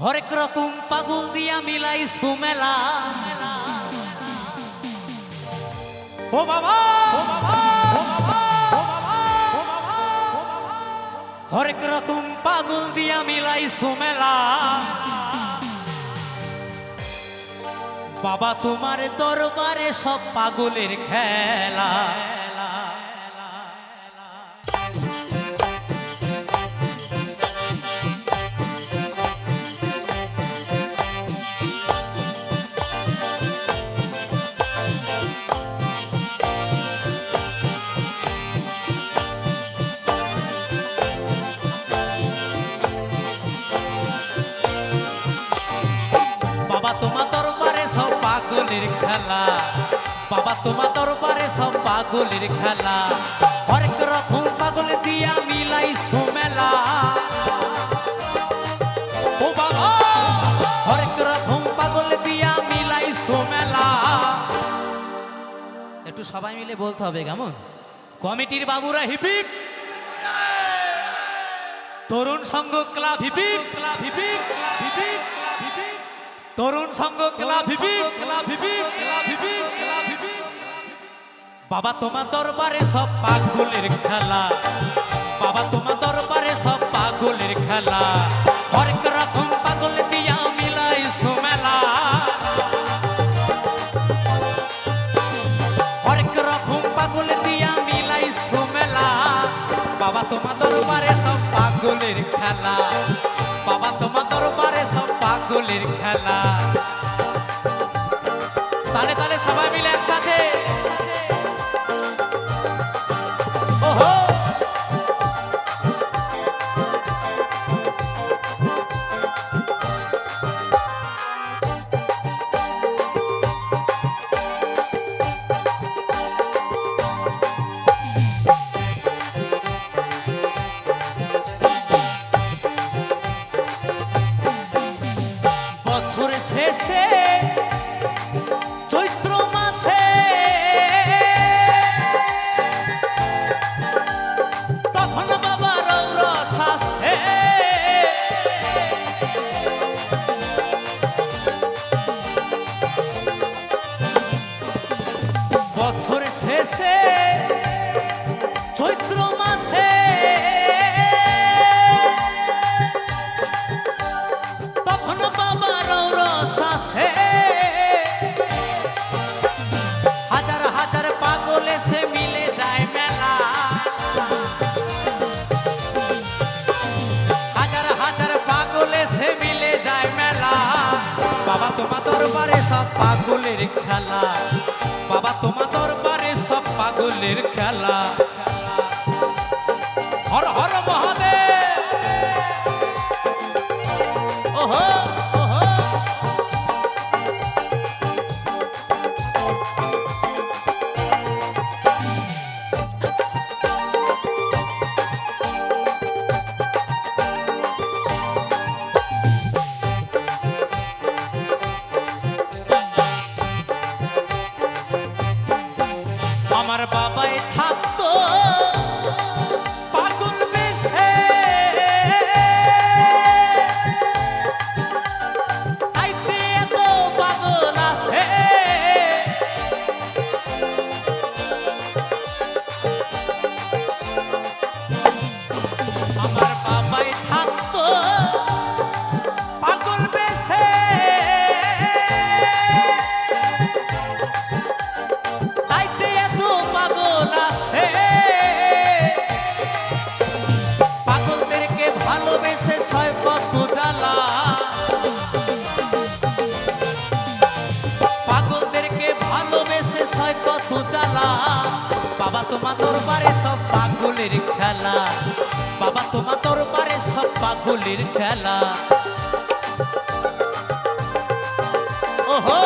হরেক রকম পাগল দিয়া মিলাই সুমেলা। ও বাবা হরেক রকম পাগল দিয়া মিলাই সুমেলা। বাবা তোমার দরবারে সব পাগলের খেলা। বাবা তোমার দরবারে সব পাগলের খেলা। বাবা তোমার দরবারে সব পাগলের খেলা। হরেক রকম পাগল দিয়া মিলাই সুমেলা। ও বাবা হরেক রকম পাগল দিয়া মিলাই সুমেলা। একটু সবাই মিলে বলতে হবে কেমন? কমিটির বাবুরা হিপিপ, তরুণ সংঘ ক্লাব হিপিপ, তরুণ সংঘ ক্লাব হিপিপ। বাবা তোমার দরবারে সব পাগলের খেলা। বাবা তোমার দরবারে সব পাগলের খেলা। হরেক রকম পাগল দিয়া মিলাই সুমেলা। হরেক রকম পাগল দিয়া মিলাই সুমেলা। বাবা তোমার দরবারে সব পাগলের খেলা। বাবা তোমার দরবারে সব পাগলের খেলা। তালে তালে সবাই মিলে একসাথে। ওহো বছর শেষে চৈত্র মাসে তখন বাবা রৌরস আসে। বছর শেষে চৈত্র মাসে তখন বাবা রৌরস আসে। হাজার হাজার পাগল এসে মিলে যায় মেলা। হাজার হাজার পাগল এসে মিলে যায় মেলা। বাবা তোমার দরবারে সব পাগলের খেলা। বাবা তোমার দরবারে সব পাগলের খেলা। হর হর মহাদেব। ওহো ওহো আমার বাবাই থাকতো পাগল বেশে। আইতে এত পাগল আছে। আমার বাবাই থাকতো পাগল বেশে। আইতে এত পাগল আছে। পাগলদেরকে ভালোবেসে সয় কত জ্বালা। পাগলদেরকে ভালোবেসে সয় কত জ্বালা। বাবা তোমার দরবারে সব পাগলের খেলা। বাবা তোমার দরবারে সব পাগলের খেলা। ওহো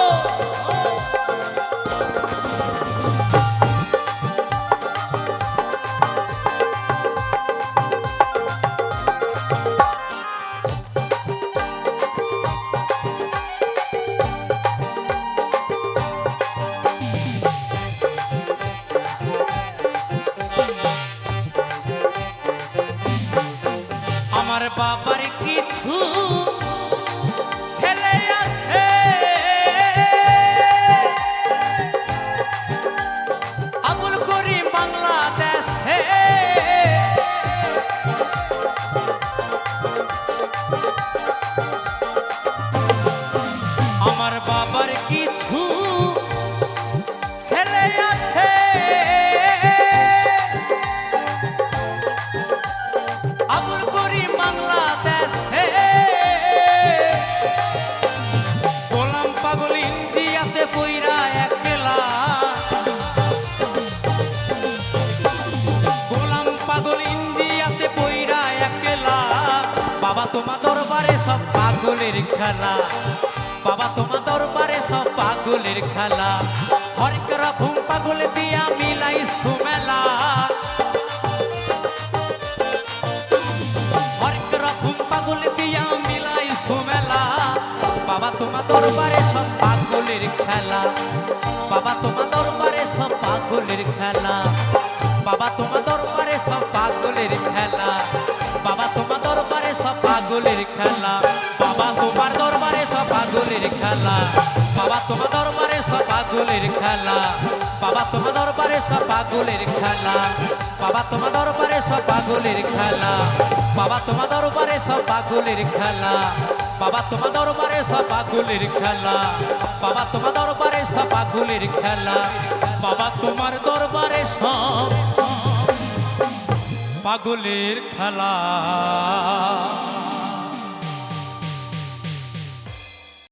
আমার বাবার কিছু আমার বাবার কিছু ছেলে আছে, আবুল করি বাংলাদেশে, গোলাম পাগল ইন্ডিয়াতে বইরা একলা, গোলাম পাগল ইন্ডিয়াতে বইরা একলা। বাবা তোমার দরবারে সব পাগলের খেলা, বাবা তোমার দরবারে সব পাগলের খেলা, হরেক রকম পাগল দিয়া মিলাই সুমেলা, হরেক রকম পাগল দিয়া মিলাই সুমেলা। বাবা তোমার দরবারে সব পাগলের খেলা, বাবা তোমার দরবারে সব পাগলের খেলা, বাবা তোমার দরবারে সব পাগলের খেলা, বাবা তোমার দরবারে সব পাগলের খেলা, বাবা তোমার দরবারে সব পাগলের খেলা, বাবা তোমার দরবারে সব পাগলের খেলা, বাবা তোমার দরবারে সব পাগলের খেলা, বাবা তোমার দরবারে সব পাগলের খেলা, বাবা তোমার দরবারে সব পাগলের খেলা, বাবা তোমার দরবারে সব পাগলের খেলা, বাবা তোমার দরবারে সব পাগলের খেলা, বাবা তোমার দরবারে সব পাগলের খেলা।